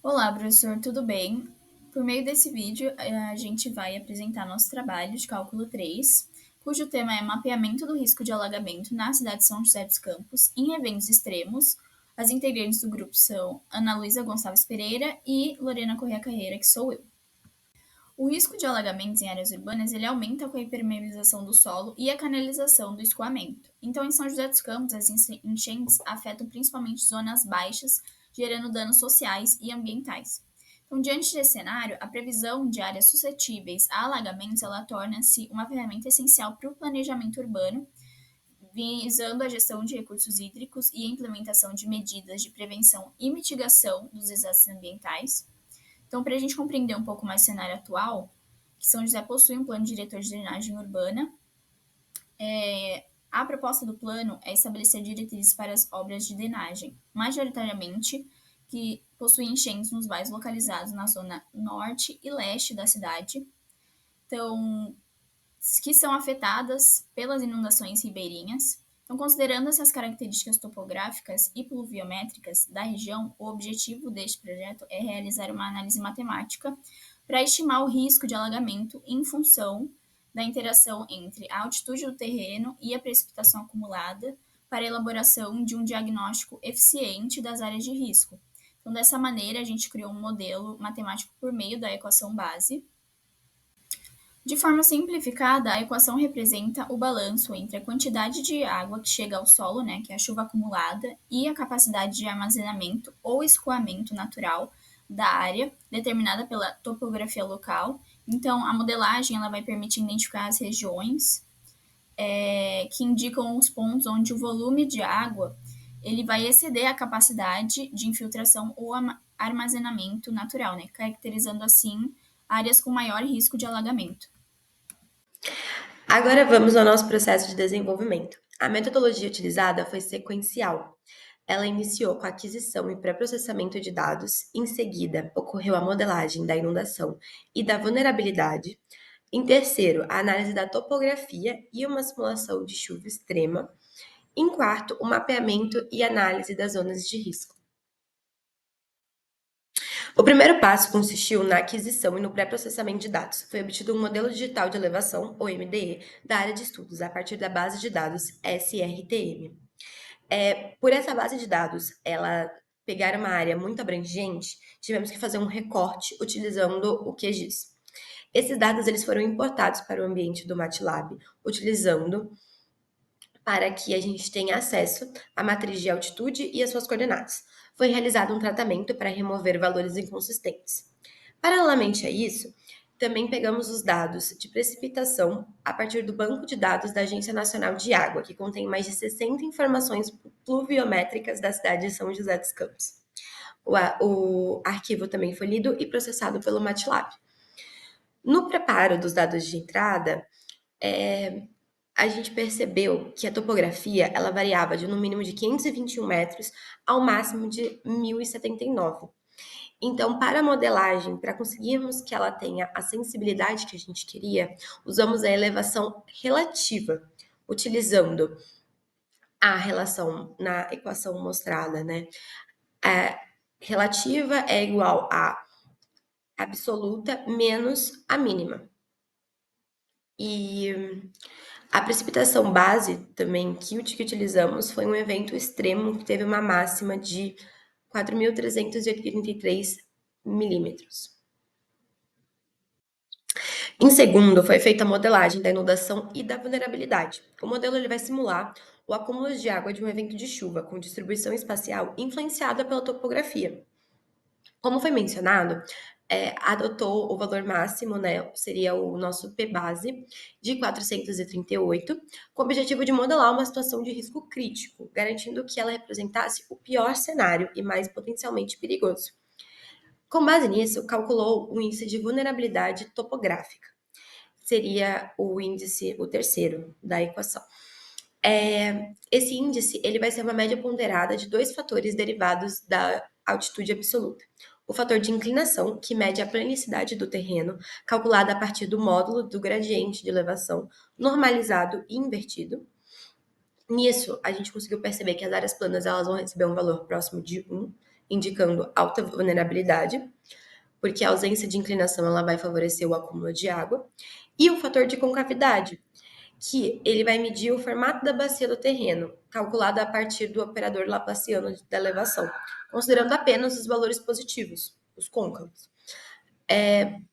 Olá, professor, tudo bem? Por meio desse vídeo, a gente vai apresentar nosso trabalho de cálculo 3, cujo tema é mapeamento do risco de alagamento na cidade de São José dos Campos em eventos extremos. As integrantes do grupo são Ana Luísa Gonçalves Pereira e Lorena Corrêa Carreira, que sou eu. O risco de alagamentos em áreas urbanas ele aumenta com a impermeabilização do solo e a canalização do escoamento. Então, em São José dos Campos, as enchentes afetam principalmente zonas baixas, gerando danos sociais e ambientais. Então, diante desse cenário, a previsão de áreas suscetíveis a alagamentos ela torna-se uma ferramenta essencial para o planejamento urbano, visando a gestão de recursos hídricos e a implementação de medidas de prevenção e mitigação dos desastres ambientais. Então, para a gente compreender um pouco mais o cenário atual, que São José possui um plano diretor de drenagem urbana, a proposta do plano é estabelecer diretrizes para as obras de drenagem, majoritariamente que possuem enchentes nos bairros localizados na zona norte e leste da cidade, então, que são afetadas pelas inundações ribeirinhas. Então, considerando essas características topográficas e pluviométricas da região, o objetivo deste projeto é realizar uma análise matemática para estimar o risco de alagamento em função da interação entre a altitude do terreno e a precipitação acumulada para a elaboração de um diagnóstico eficiente das áreas de risco. Então, dessa maneira, a gente criou um modelo matemático por meio da equação base. De forma simplificada, a equação representa o balanço entre a quantidade de água que chega ao solo, né, que é a chuva acumulada, e a capacidade de armazenamento ou escoamento natural da área, determinada pela topografia local. Então, a modelagem ela vai permitir identificar as regiões que indicam os pontos onde o volume de água ele vai exceder a capacidade de infiltração ou armazenamento natural, né, caracterizando assim áreas com maior risco de alagamento. Agora vamos ao nosso processo de desenvolvimento. A metodologia utilizada foi sequencial. Ela iniciou com a aquisição e pré-processamento de dados, em seguida ocorreu a modelagem da inundação e da vulnerabilidade, em terceiro, a análise da topografia e uma simulação de chuva extrema, em quarto, o mapeamento e análise das zonas de risco. O primeiro passo consistiu na aquisição e no pré-processamento de dados. Foi obtido um modelo digital de elevação, ou MDE, da área de estudos, a partir da base de dados SRTM. Por essa base de dados, ela pegar uma área muito abrangente, tivemos que fazer um recorte utilizando o QGIS. Esses dados eles foram importados para o ambiente do MATLAB, utilizando para que a gente tenha acesso à matriz de altitude e as suas coordenadas. Foi realizado um tratamento para remover valores inconsistentes. Paralelamente a isso, também pegamos os dados de precipitação a partir do banco de dados da Agência Nacional de Água, que contém mais de 60 informações pluviométricas da cidade de São José dos Campos. O arquivo também foi lido e processado pelo MATLAB. No preparo dos dados de entrada, a gente percebeu que a topografia ela variava de no mínimo de 521 metros ao máximo de 1.079. Então, para a modelagem, para conseguirmos que ela tenha a sensibilidade que a gente queria, usamos a elevação relativa, utilizando a relação na equação mostrada, né? A relativa é igual a absoluta menos a mínima. E a precipitação base também que utilizamos foi um evento extremo que teve uma máxima de 4.383 milímetros. Em segundo, foi feita a modelagem da inundação e da vulnerabilidade. O modelo ele vai simular o acúmulo de água de um evento de chuva com distribuição espacial influenciada pela topografia. Como foi mencionado, adotou o valor máximo, né, seria o nosso P-base, de 438, com o objetivo de modelar uma situação de risco crítico, garantindo que ela representasse o pior cenário e mais potencialmente perigoso. Com base nisso, calculou o índice de vulnerabilidade topográfica. Seria o índice, o terceiro da equação. Esse índice ele vai ser uma média ponderada de dois fatores derivados da altitude absoluta. O fator de inclinação, que mede a planicidade do terreno, calculada a partir do módulo do gradiente de elevação, normalizado e invertido. Nisso, a gente conseguiu perceber que as áreas planas elas vão receber um valor próximo de 1 indicando alta vulnerabilidade, porque a ausência de inclinação ela vai favorecer o acúmulo de água, e o fator de concavidade, que ele vai medir o formato da bacia do terreno, calculado a partir do operador laplaciano da elevação, considerando apenas os valores positivos, os côncavos.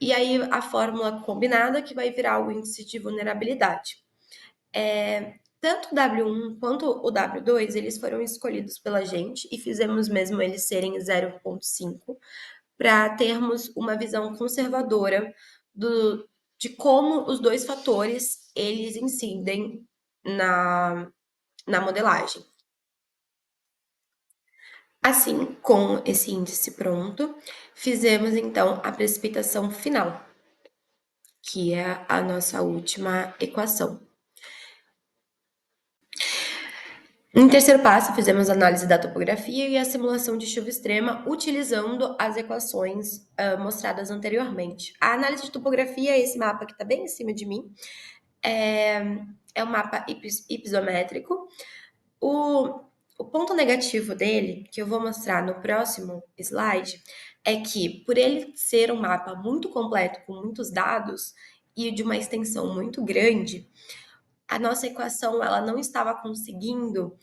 E aí a fórmula combinada que vai virar o índice de vulnerabilidade. Tanto o W1 quanto o W2, eles foram escolhidos pela gente e fizemos mesmo eles serem 0,5 para termos uma visão conservadora de como os dois fatores eles incidem na modelagem. Assim, com esse índice pronto, fizemos então a precipitação final, que é a nossa última equação. Em terceiro passo, fizemos a análise da topografia e a simulação de chuva extrema utilizando as equações mostradas anteriormente. A análise de topografia é esse mapa que está bem em cima de mim. É um mapa hipizométrico. O ponto negativo dele, que eu vou mostrar no próximo slide, é que, por ele ser um mapa muito completo, com muitos dados e de uma extensão muito grande, a nossa equação ela não estava conseguindo,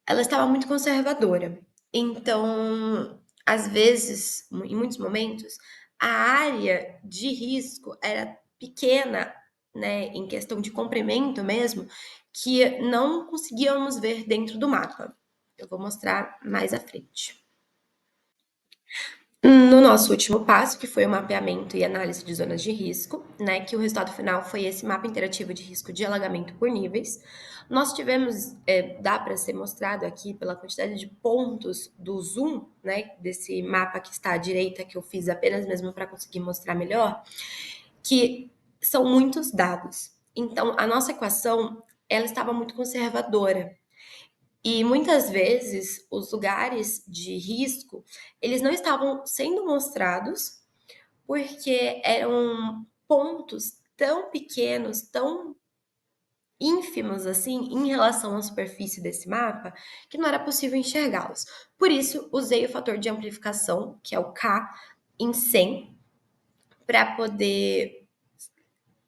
ela estava muito conservadora. Então, às vezes, em muitos momentos, a área de risco era pequena, né, em questão de comprimento mesmo, que não conseguíamos ver dentro do mapa. Eu vou mostrar mais à frente. No nosso último passo, que foi o mapeamento e análise de zonas de risco, né, que o resultado final foi esse mapa interativo de risco de alagamento por níveis, nós tivemos, dá para ser mostrado aqui pela quantidade de pontos do zoom, né, desse mapa que está à direita, que eu fiz apenas mesmo para conseguir mostrar melhor, que são muitos dados. Então, a nossa equação, ela estava muito conservadora. E muitas vezes os lugares de risco, eles não estavam sendo mostrados porque eram pontos tão pequenos, tão ínfimos assim em relação à superfície desse mapa, que não era possível enxergá-los. Por isso, usei o fator de amplificação, que é o K em 100, para poder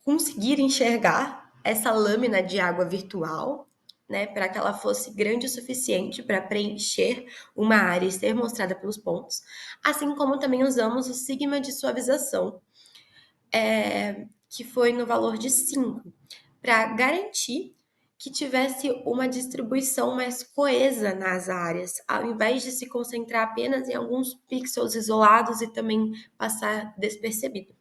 conseguir enxergar essa lâmina de água virtual, né, para que ela fosse grande o suficiente para preencher uma área e ser mostrada pelos pontos, assim como também usamos o sigma de suavização, que foi no valor de 5, para garantir que tivesse uma distribuição mais coesa nas áreas, ao invés de se concentrar apenas em alguns pixels isolados e também passar despercebido.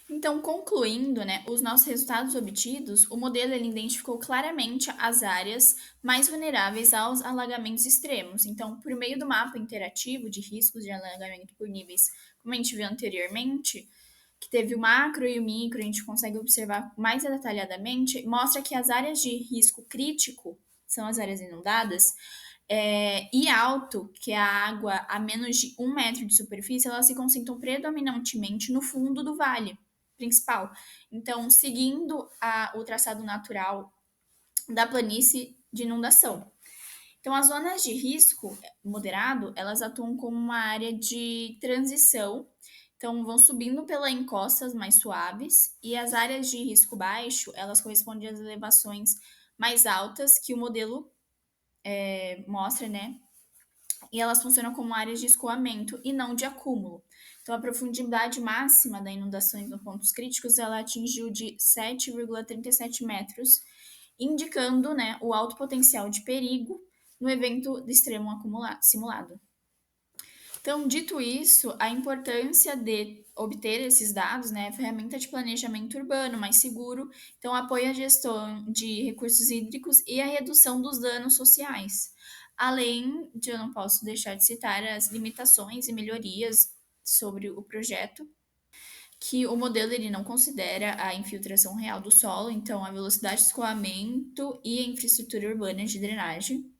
Então, concluindo, né, os nossos resultados obtidos, o modelo ele identificou claramente as áreas mais vulneráveis aos alagamentos extremos. Então, por meio do mapa interativo de riscos de alagamento por níveis, como a gente viu anteriormente, que teve o macro e o micro, a gente consegue observar mais detalhadamente, mostra que as áreas de risco crítico, são as áreas inundadas, e alto, que é a água a menos de 1 metro de superfície, elas se concentram predominantemente no fundo do vale principal. Então, seguindo o traçado natural da planície de inundação. Então, as zonas de risco moderado, elas atuam como uma área de transição. Então, vão subindo pelas encostas mais suaves, e as áreas de risco baixo, elas correspondem às elevações mais altas que o modelo mostra, né? E elas funcionam como áreas de escoamento e não de acúmulo. Então, a profundidade máxima das inundações nos pontos críticos ela atingiu de 7,37 metros, indicando, né, o alto potencial de perigo no evento de extremo simulado. Então, dito isso, a importância de obter esses dados, né, ferramenta de planejamento urbano mais seguro, então apoia a gestão de recursos hídricos e a redução dos danos sociais. Além de, eu não posso deixar de citar as limitações e melhorias sobre o projeto, que o modelo ele não considera a infiltração real do solo, então a velocidade de escoamento e a infraestrutura urbana de drenagem.